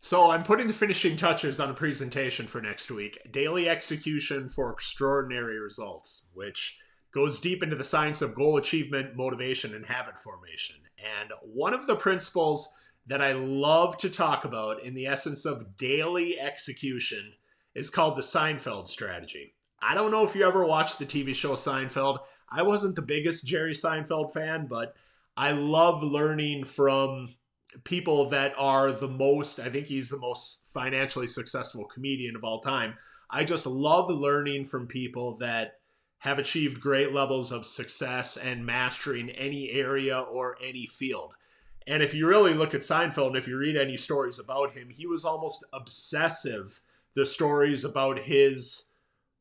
So I'm putting the finishing touches on a presentation for next week, Daily Execution for Extraordinary Results, which goes deep into the science of goal achievement, motivation, and habit formation. And one of the principles that I love to talk about in the essence of daily execution is called the Seinfeld strategy. I don't know if you ever watched the TV show Seinfeld. I wasn't the biggest Jerry Seinfeld fan, but I love learning from people that are the most, I think he's the most financially successful comedian of all time. I just love learning from people that have achieved great levels of success and mastery in any area or any field. And if you really look at Seinfeld, and if you read any stories about him, he was almost obsessive. The stories about his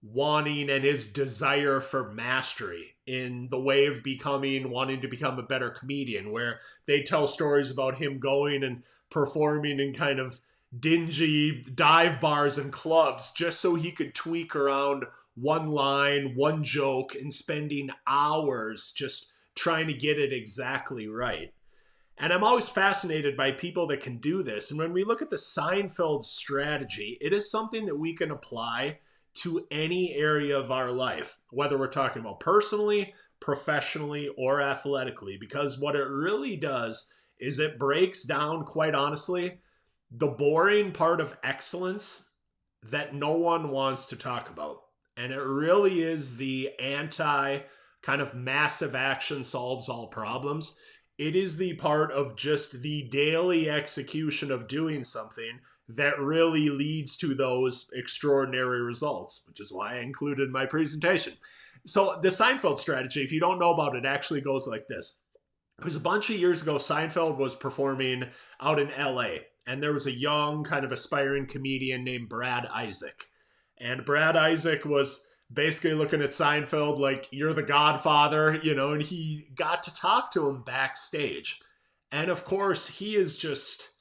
wanting and his desire for mastery in the way of wanting to become a better comedian, where they tell stories about him going and performing in kind of dingy dive bars and clubs just so he could tweak around one line, one joke, and spending hours just trying to get it exactly right. And I'm always fascinated by people that can do this. And when we look at the Seinfeld strategy, it is something that we can apply to any area of our life, whether we're talking about personally, professionally, or athletically, because what it really does is it breaks down, quite honestly, the boring part of excellence that no one wants to talk about. And it really is the anti kind of massive action solves all problems. It is the part of just the daily execution of doing something that really leads to those extraordinary results, which is why I included my presentation. So the Seinfeld strategy, if you don't know about it, actually goes like this. It was a bunch of years ago, Seinfeld was performing out in LA, and there was a young, kind of aspiring comedian named Brad Isaac. And Brad Isaac was basically looking at Seinfeld like, you're the godfather, and he got to talk to him backstage. And of course, he is just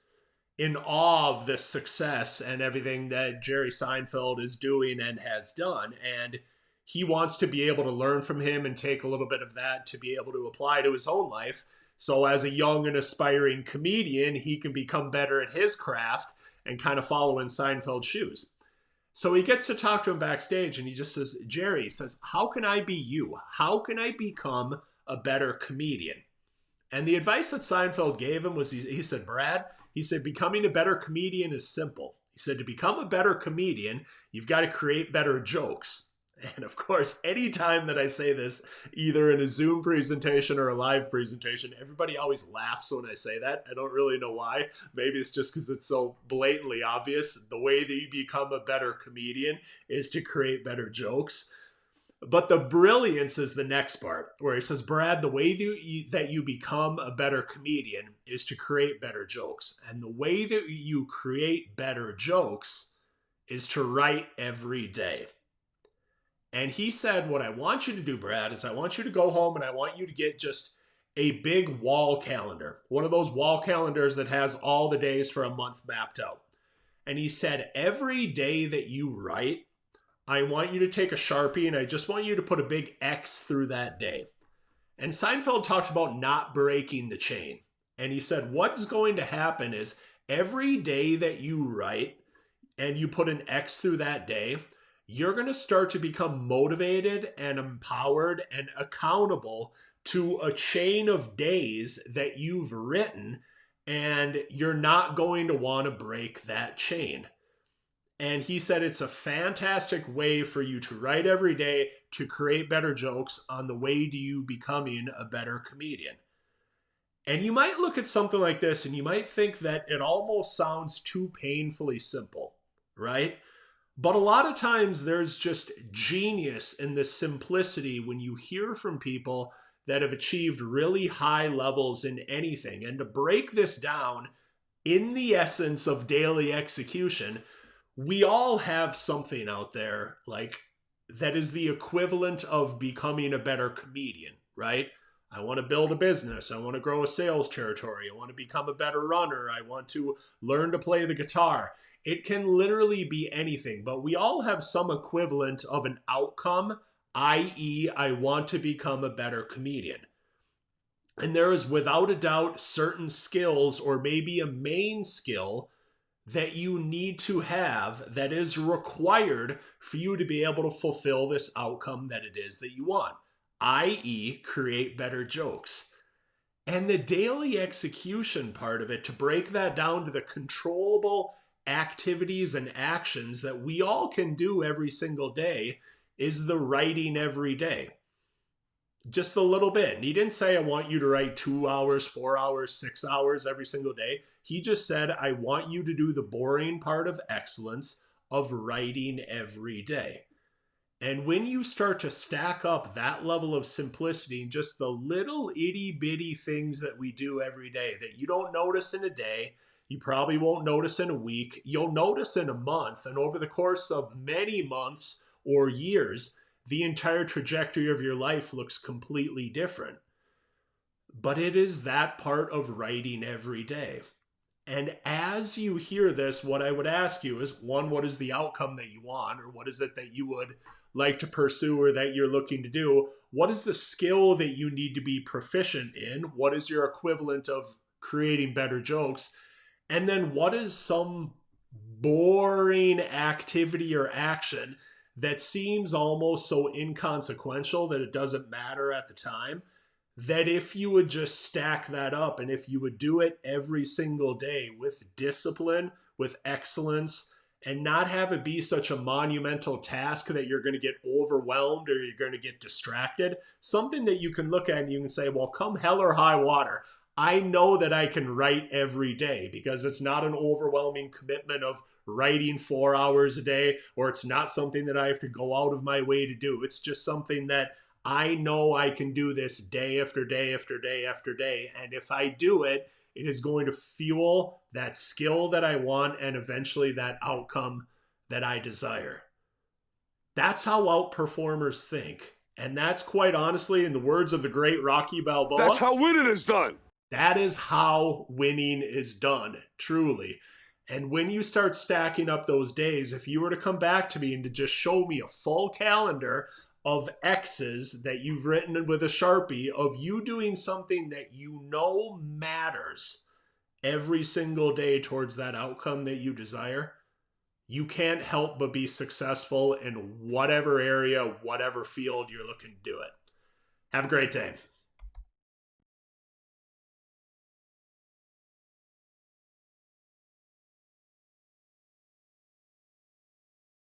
in awe of the success and everything that Jerry Seinfeld is doing and has done. And he wants to be able to learn from him and take a little bit of that to be able to apply to his own life. So, as a young and aspiring comedian, he can become better at his craft and kind of follow in Seinfeld's shoes. So he gets to talk to him backstage and he just says, Jerry, he says, how can I be you? How can I become a better comedian? And the advice that Seinfeld gave him was, he said, Brad, he said, becoming a better comedian is simple. He said, to become a better comedian, you've got to create better jokes. And of course, anytime that I say this, either in a Zoom presentation or a live presentation, everybody always laughs when I say that. I don't really know why. Maybe it's just because it's so blatantly obvious. The way that you become a better comedian is to create better jokes. But the brilliance is the next part, where he says, Brad, the way that you become a better comedian is to create better jokes. And the way that you create better jokes is to write every day. And he said, what I want you to do, Brad, is I want you to go home and I want you to get just a big wall calendar, one of those wall calendars that has all the days for a month mapped out. And he said, every day that you write, I want you to take a Sharpie and I just want you to put a big X through that day. And Seinfeld talks about not breaking the chain. And he said, what's going to happen is every day that you write and you put an X through that day, you're going to start to become motivated and empowered and accountable to a chain of days that you've written, and you're not going to want to break that chain. And he said it's a fantastic way for you to write every day to create better jokes on the way to you becoming a better comedian. And you might look at something like this and you might think that it almost sounds too painfully simple, right? But a lot of times there's just genius in the simplicity when you hear from people that have achieved really high levels in anything. And to break this down in the essence of daily execution, we all have something out there like that is the equivalent of becoming a better comedian, right? I want to build a business. I want to grow a sales territory. I want to become a better runner. I want to learn to play the guitar. It can literally be anything, but we all have some equivalent of an outcome, i.e., I want to become a better comedian. And there is without a doubt certain skills or maybe a main skill that you need to have that is required for you to be able to fulfill this outcome that it is that you want, i.e., create better jokes. And the daily execution part of it, to break that down to the controllable activities and actions that we all can do every single day, is the writing every day. Just a little bit. And he didn't say, I want you to write 2 hours, 4 hours, 6 hours every single day. He just said, I want you to do the boring part of excellence of writing every day. And when you start to stack up that level of simplicity and just the little itty bitty things that we do every day that you don't notice in a day, you probably won't notice in a week, you'll notice in a month, and over the course of many months or years, the entire trajectory of your life looks completely different. But it is that part of writing every day. And as you hear this, what I would ask you is, one, what is the outcome that you want? Or what is it that you would like to pursue or that you're looking to do? What is the skill that you need to be proficient in? What is your equivalent of creating better jokes? And then what is some boring activity or action that seems almost so inconsequential that it doesn't matter at the time, that if you would just stack that up and if you would do it every single day with discipline, with excellence, and not have it be such a monumental task that you're going to get overwhelmed or you're going to get distracted, something that you can look at and you can say, well, come hell or high water, I know that I can write every day, because it's not an overwhelming commitment of writing 4 hours a day, or it's not something that I have to go out of my way to do. It's just something that I know I can do this day after day after day after day. And if I do it, it is going to fuel that skill that I want and eventually that outcome that I desire. That's how outperformers think. And that's, quite honestly, in the words of the great Rocky Balboa, that's how winning is done. That is how winning is done, truly. And when you start stacking up those days, if you were to come back to me and to just show me a full calendar of X's that you've written with a Sharpie of you doing something that you know matters every single day towards that outcome that you desire, you can't help but be successful in whatever area, whatever field you're looking to do it. Have a great day.